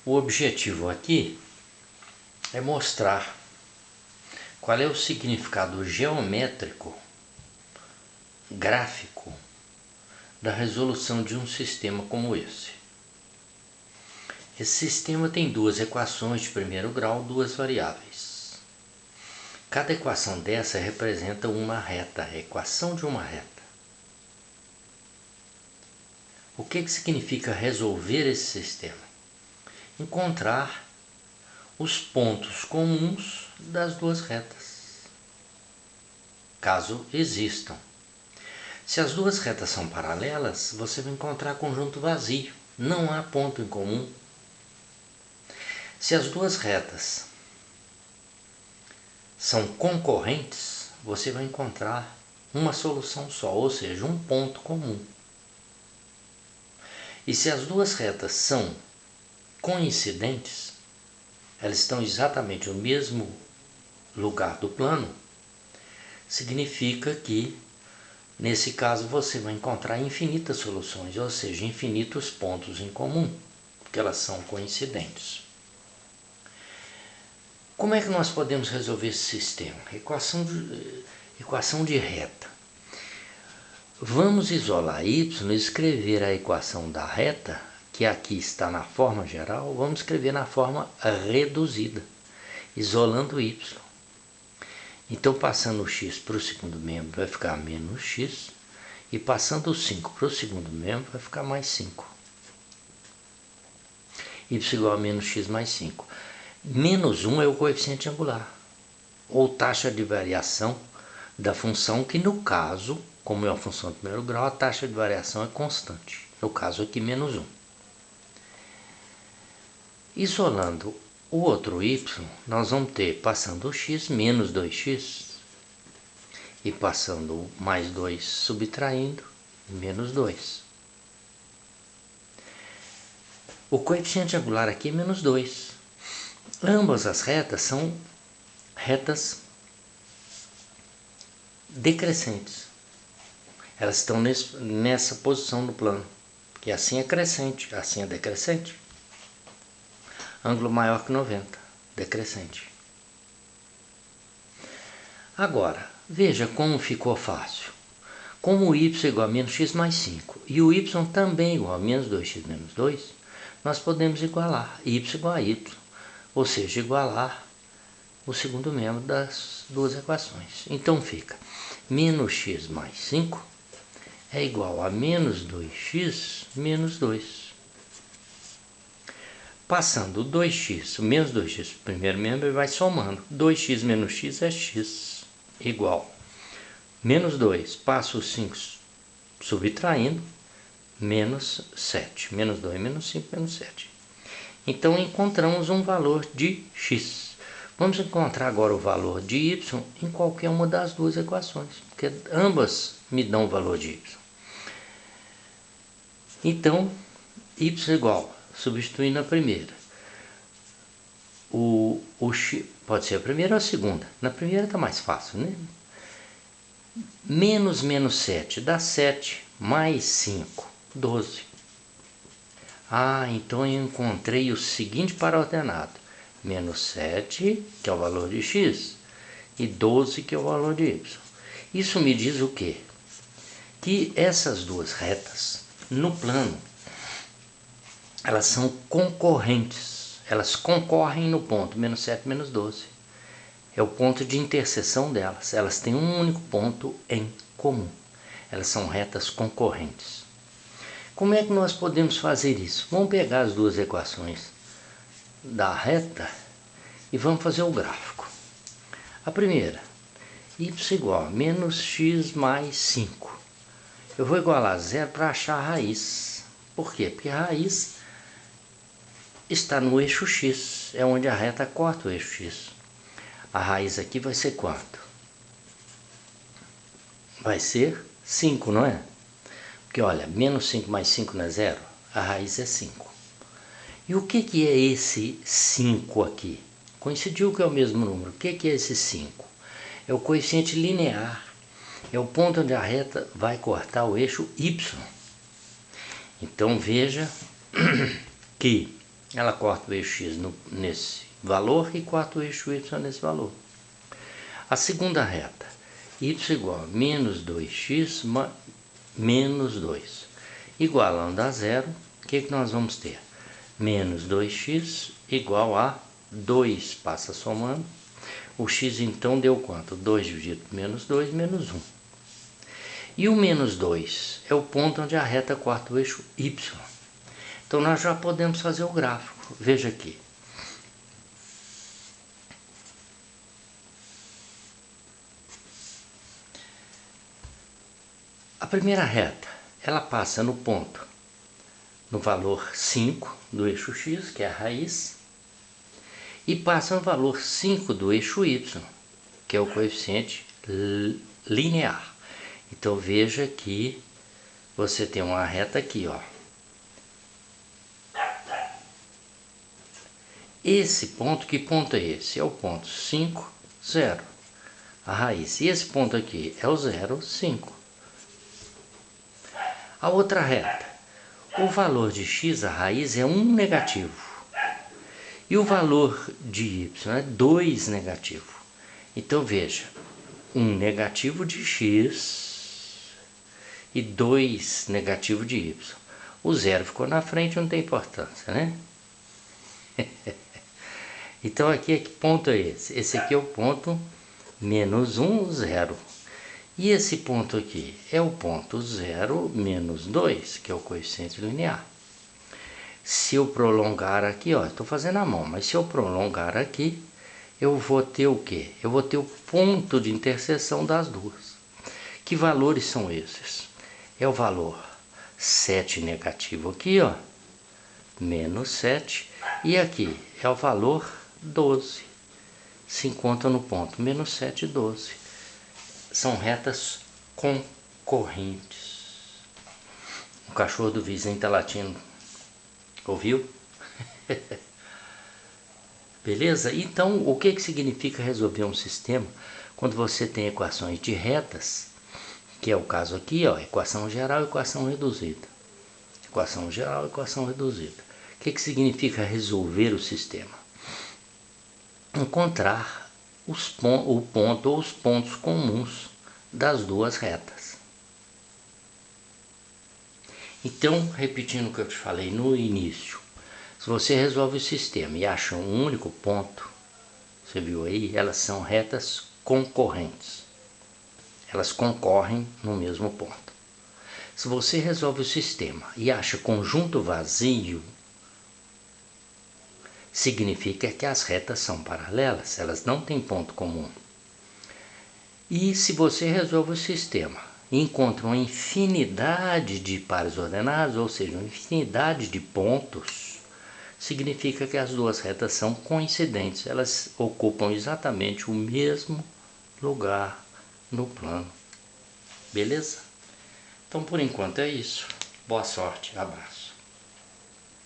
O objetivo aqui é mostrar qual é o significado geométrico, gráfico, da resolução de um sistema como esse. Esse sistema tem duas equações de primeiro grau, duas variáveis. Cada equação dessa representa uma reta, a equação de uma reta. O que significa resolver esse sistema? Encontrar os pontos comuns das duas retas, caso existam. Se as duas retas são paralelas, você vai encontrar conjunto vazio, não há ponto em comum. Se as duas retas são concorrentes, você vai encontrar uma solução só, ou seja, um ponto comum. E se as duas retas são coincidentes, elas estão exatamente no mesmo lugar do plano, significa que, nesse caso, você vai encontrar infinitas soluções, ou seja, infinitos pontos em comum, porque elas são coincidentes. Como é que nós podemos resolver esse sistema? Equação de reta. Vamos isolar y e escrever a equação da reta, que aqui está na forma geral, vamos escrever na forma reduzida, isolando y. Então, passando o x para o segundo membro, vai ficar menos x, e passando o 5 para o segundo membro, vai ficar mais 5. Y igual a menos x mais 5. Menos 1 é o coeficiente angular, ou taxa de variação da função, que no caso, como é uma função de primeiro grau, a taxa de variação é constante. No caso aqui, menos 1. Isolando o outro y, nós vamos ter, passando o x, menos 2x, e passando mais 2, subtraindo, menos 2. O coeficiente angular aqui é menos 2. Ambas as retas são retas decrescentes. Elas estão nessa posição do plano, que assim é crescente, assim é decrescente. Ângulo maior que 90, decrescente. Agora, veja como ficou fácil. Como o y é igual a menos x mais 5 e o y também é igual a menos 2x menos 2, nós podemos igualar y igual a y, ou seja, igualar o segundo membro das duas equações. Então fica menos x mais 5 é igual a menos 2x menos 2. Passando o 2x, o menos 2x para o primeiro membro, vai somando. 2x menos x é x, igual. Menos 2, passa o 5 subtraindo, menos 7. Menos 2, menos 5, menos 7. Então, encontramos um valor de x. Vamos encontrar agora o valor de y em qualquer uma das duas equações, porque ambas me dão o valor de y. Então, y igual, substituindo a primeira. O x pode ser a primeira ou a segunda. Na primeira está mais fácil, né? Menos 7 dá 7, mais 5, 12. Então eu encontrei o seguinte para-ordenado. Menos 7, que é o valor de x, e 12, que é o valor de y. Isso me diz o quê? Que essas duas retas, no plano, elas são concorrentes. Elas concorrem no ponto menos 7, menos 12. É o ponto de interseção delas. Elas têm um único ponto em comum. Elas são retas concorrentes. Como é que nós podemos fazer isso? Vamos pegar as duas equações da reta e vamos fazer o gráfico. A primeira, y igual a menos x mais 5. Eu vou igualar a zero para achar a raiz. Por quê? Porque a raiz está no eixo x, é onde a reta corta o eixo x. A raiz aqui vai ser quanto? Vai ser 5, não é? Porque olha, menos 5 mais 5 não é zero? A raiz é 5. E o que é esse 5 aqui? Coincidiu que é o mesmo número. O que é esse 5? É o coeficiente linear. É o ponto onde a reta vai cortar o eixo y. Então veja que ela corta o eixo x nesse valor e corta o eixo y nesse valor. A segunda reta, y igual a menos 2x menos 2. Igualando a zero, o que nós vamos ter? Menos 2x igual a 2, passa somando. O x então deu quanto? 2 dividido por menos 2, menos 1. E o menos 2 é o ponto onde a reta corta o eixo y. Então nós já podemos fazer o gráfico. Veja aqui. A primeira reta, ela passa no ponto, no valor 5 do eixo x, que é a raiz, e passa no valor 5 do eixo y, que é o coeficiente linear. Então veja que você tem uma reta aqui, ó. Esse ponto, que ponto é esse? É o ponto 5, 0, a raiz. E esse ponto aqui é o 0, 5. A outra reta, o valor de x, a raiz, é 1 negativo. E o valor de y é 2 negativo. Então veja, 1 negativo de x e 2 negativo de y. O zero ficou na frente, não tem importância, né? Então aqui, que ponto é esse? Esse aqui é o ponto menos 1, 0. E esse ponto aqui é o ponto 0, menos 2, que é o coeficiente linear. Se eu prolongar aqui, ó, estou fazendo a mão, mas se eu prolongar aqui, eu vou ter o quê? Eu vou ter o ponto de interseção das duas. Que valores são esses? É o valor 7 negativo aqui, ó, menos 7, e aqui é o valor 12. Se encontra no ponto menos 7 e 12. São retas concorrentes. O cachorro do vizinho está latindo. Ouviu? Beleza? Então, o que significa resolver um sistema quando você tem equações de retas, que é o caso aqui, ó, equação geral e equação reduzida. Equação geral e equação reduzida. O que significa resolver o sistema? Encontrar o ponto ou os pontos comuns das duas retas. Então, repetindo o que eu te falei no início, se você resolve o sistema e acha um único ponto, você viu aí, elas são retas concorrentes. Elas concorrem no mesmo ponto. Se você resolve o sistema e acha conjunto vazio, significa que as retas são paralelas, elas não têm ponto comum. E se você resolve o sistema e encontra uma infinidade de pares ordenados, ou seja, uma infinidade de pontos, significa que as duas retas são coincidentes, elas ocupam exatamente o mesmo lugar no plano. Beleza? Então por enquanto é isso. Boa sorte, abraço.